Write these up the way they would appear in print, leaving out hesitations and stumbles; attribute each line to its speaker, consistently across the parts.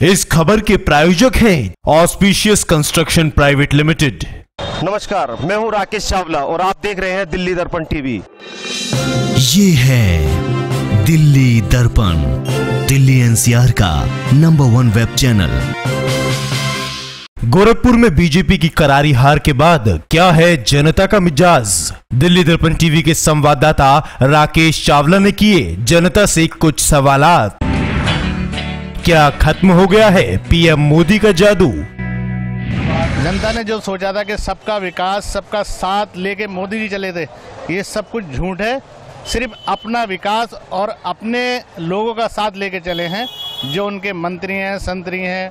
Speaker 1: इस खबर के प्रायोजक हैं ऑस्पिशियस कंस्ट्रक्शन प्राइवेट लिमिटेड।
Speaker 2: नमस्कार, मैं हूं राकेश चावला और आप देख रहे हैं दिल्ली दर्पण टीवी।
Speaker 1: ये है दिल्ली दर्पण, दिल्ली एनसीआर का नंबर 1 वेब चैनल। गोरखपुर में बीजेपी की करारी हार के बाद क्या है जनता का मिजाज? दिल्ली दर्पण टीवी के संवाददाता राकेश चावला ने किए जनता से कुछ सवालात। क्या खत्म हो गया है पीएम मोदी का जादू?
Speaker 3: जनता ने जो सोचा था कि सबका विकास, सबका साथ लेके मोदी जी चले थे, ये सब कुछ झूठ है। सिर्फ अपना विकास और अपने लोगों का साथ लेके चले हैं। जो उनके मंत्री हैं, संतरी हैं,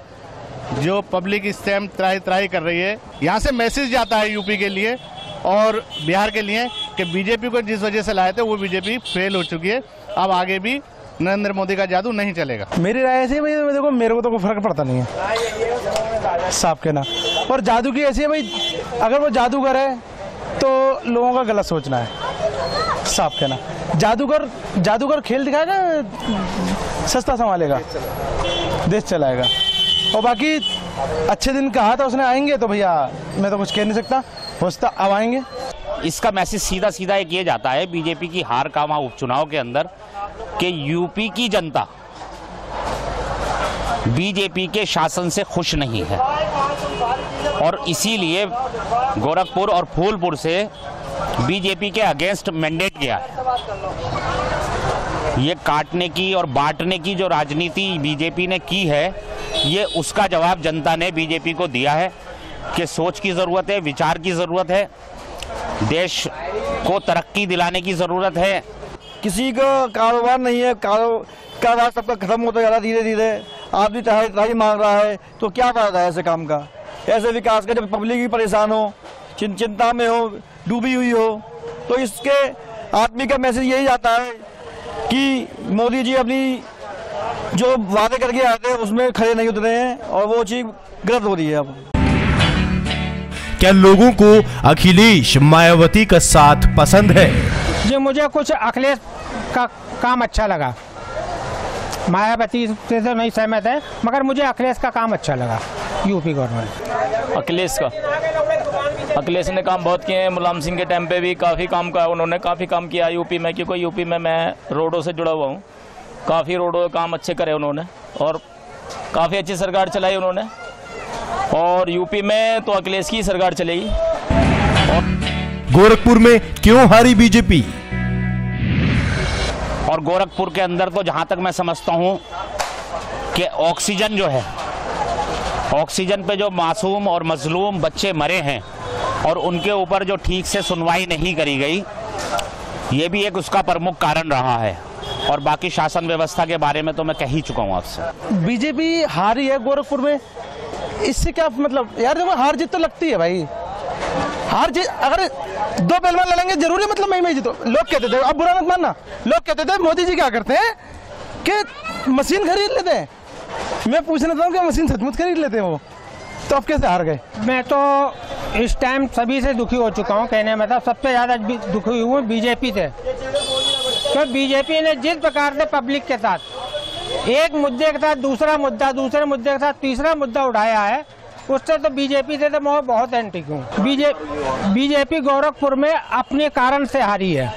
Speaker 3: जो पब्लिक स्टैम्प त्राही कर रही है, यहाँ से मैसेज जाता है यूपी के लिए और बिहार के लिए कि बीजेपी को जिस वजह से लाए थे वो बीजेपी फेल हो चुकी है। अब आगे भी नरेंद्र मोदी का जादू नहीं चलेगा।
Speaker 4: मेरी राय ऐसी है भाई, देखो मेरे को तो कोई फर्क पड़ता नहीं है साहब के ना। और जादू की ऐसी है भाई, अगर वो जादूगर है तो लोगों का गलत सोचना है साहब के ना। जादूगर खेल दिखाएगा, सस्ता संभालेगा, देश चलाएगा। और बाकी अच्छे दिन कहा था उसने आएंगे, तो भैया मैं तो कुछ कह नहीं सकता, हो सकता अब आएंगे।
Speaker 5: इसका मैसेज सीधा एक ये जाता है बीजेपी की हार का वहाँ उपचुनाव के अंदर कि यूपी की जनता बीजेपी के शासन से खुश नहीं है और इसीलिए गोरखपुर और फूलपुर से बीजेपी के अगेंस्ट मैंडेट गया है। ये काटने की और बांटने की जो राजनीति बीजेपी ने की है, ये उसका जवाब जनता ने बीजेपी को दिया है कि सोच की ज़रूरत है, विचार की ज़रूरत है, देश को तरक्की दिलाने की ज़रूरत है।
Speaker 4: किसी का कारोबार नहीं है, कारोबार सबका खत्म होता जा रहा है धीरे धीरे। आदमी तहाई मांग रहा है, तो क्या फायदा है ऐसे काम का, ऐसे विकास का? जब पब्लिक भी परेशान हो, चिंता में हो, डूबी हुई हो, तो इसके आदमी का मैसेज यही जाता है कि मोदी जी अपनी जो वादे करके आए थे उसमें खड़े नहीं उतरे हैं और वो चीज गलत हो रही है। अब
Speaker 1: क्या लोगों को अखिलेश मायावती का साथ पसंद है?
Speaker 6: जी, मुझे कुछ अखिलेश का काम अच्छा लगा। मायावती से तो नहीं सहमत है, मगर मुझे अखिलेश का काम अच्छा लगा। यूपी गवर्नमेंट
Speaker 7: अखिलेश ने काम बहुत किए हैं। मुलायम सिंह के टाइम पे भी काफ़ी काम का उन्होंने काफ़ी काम किया यूपी में, क्योंकि यूपी में मैं रोडों से जुड़ा हुआ हूँ। काफ़ी रोडों के काम अच्छे करे उन्होंने और काफ़ी अच्छी सरकार चलाई उन्होंने। और यूपी में तो अखिलेश की सरकार चलेगी।
Speaker 1: गोरखपुर में क्यों हारी बीजेपी?
Speaker 5: और गोरखपुर के अंदर तो जहां तक मैं समझता हूं कि ऑक्सीजन जो है, ऑक्सीजन पे जो मासूम और मजलूम बच्चे मरे हैं और उनके ऊपर जो ठीक से सुनवाई नहीं करी गई, ये भी एक उसका प्रमुख कारण रहा है। और बाकी शासन व्यवस्था के बारे में तो मैं कह ही चुका हूं आपसे।
Speaker 4: बीजेपी हारी है गोरखपुर में, इससे क्या मतलब? यार देखो, हार जीत तो लगती है भाई। हार जीत, अगर दो पहलवान लड़ेंगे जरूरी मतलब मैं जीतो। लोग कहते थे, अब बुरा मत मानना, लोग कहते थे मोदी जी क्या करते हैं कि मशीन खरीद लेते हैं। मैं पूछना चाहता हूँ कि मशीन सचमुच खरीद लेते हैं वो, तो अब कैसे हार गए?
Speaker 6: मैं तो इस टाइम सभी से दुखी हो चुका हूँ। कहने में मतलब सबसे ज़्यादा दुखी हूँ बीजेपी से, तो बीजेपी ने जिस प्रकार से पब्लिक के साथ एक मुद्दे के साथ दूसरे मुद्दे के साथ तीसरा मुद्दा उठाया है, उससे तो बीजेपी से तो मैं बहुत एंटी हूँ। बीजेपी गोरखपुर में अपने कारण से हारी है।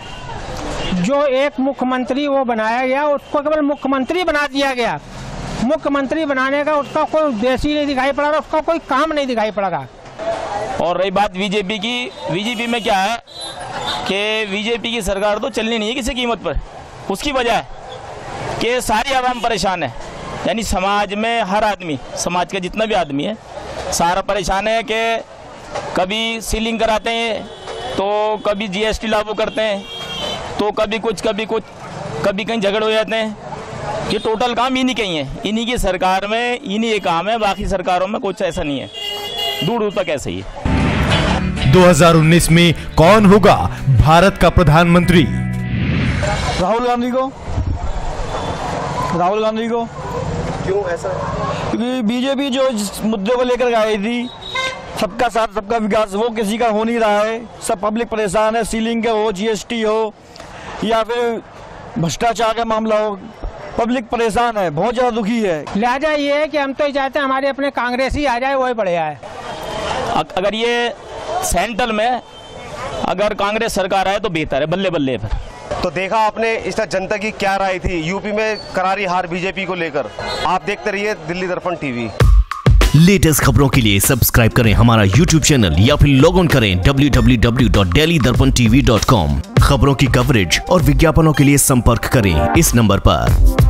Speaker 6: जो एक मुख्यमंत्री वो बनाया गया, उसको केवल मुख्यमंत्री बना दिया गया। मुख्यमंत्री बनाने का उसका कोई उद्देश्य ही नहीं दिखाई पड़ा, उसका कोई काम नहीं दिखाई पड़ेगा।
Speaker 7: और रही बात बीजेपी की, बीजेपी में क्या है कि बीजेपी की सरकार तो चलनी नहीं है किसी कीमत पर। उसकी वजह है कि सारी आवाम परेशान है, यानी समाज में हर आदमी, समाज का जितना भी आदमी है सारा परेशान है कि कभी सीलिंग कराते हैं तो कभी जीएसटी लागू करते हैं, तो कभी कुछ कभी कहीं झगड़ हो जाते हैं। ये टोटल काम इन्हीं के ही है, इन्हीं की सरकार में इन्हीं ये काम है, बाकी सरकारों में कुछ ऐसा नहीं है, दूर तक ऐसा ही है।
Speaker 1: 2019 में कौन होगा भारत का प्रधानमंत्री?
Speaker 4: राहुल गांधी को।
Speaker 2: क्यों ऐसा?
Speaker 4: क्योंकि बीजेपी जो मुद्दे को लेकर आई थी, सबका साथ सबका विकास, वो किसी का हो नहीं रहा है। सब पब्लिक परेशान है, सीलिंग का हो, जीएसटी हो या फिर भ्रष्टाचार का मामला हो, पब्लिक परेशान है, बहुत ज़्यादा दुखी है।
Speaker 6: लिहाजा ये है कि हम तो चाहते हैं हमारे अपने कांग्रेस ही आ जाए, वही बढ़िया है।
Speaker 7: अगर ये सेंट्रल में अगर कांग्रेस सरकार आए तो बेहतर है, बल्ले बल्ले पर।
Speaker 2: तो देखा आपने इस तरह जनता की क्या राय थी यूपी में करारी हार बीजेपी को लेकर। आप देखते रहिए दिल्ली दर्पण टीवी।
Speaker 8: लेटेस्ट खबरों के लिए सब्सक्राइब करें हमारा यूट्यूब चैनल या फिर लॉग ऑन करें www.delhidarpantv.com। खबरों की कवरेज और विज्ञापनों के लिए संपर्क करें इस नंबर पर।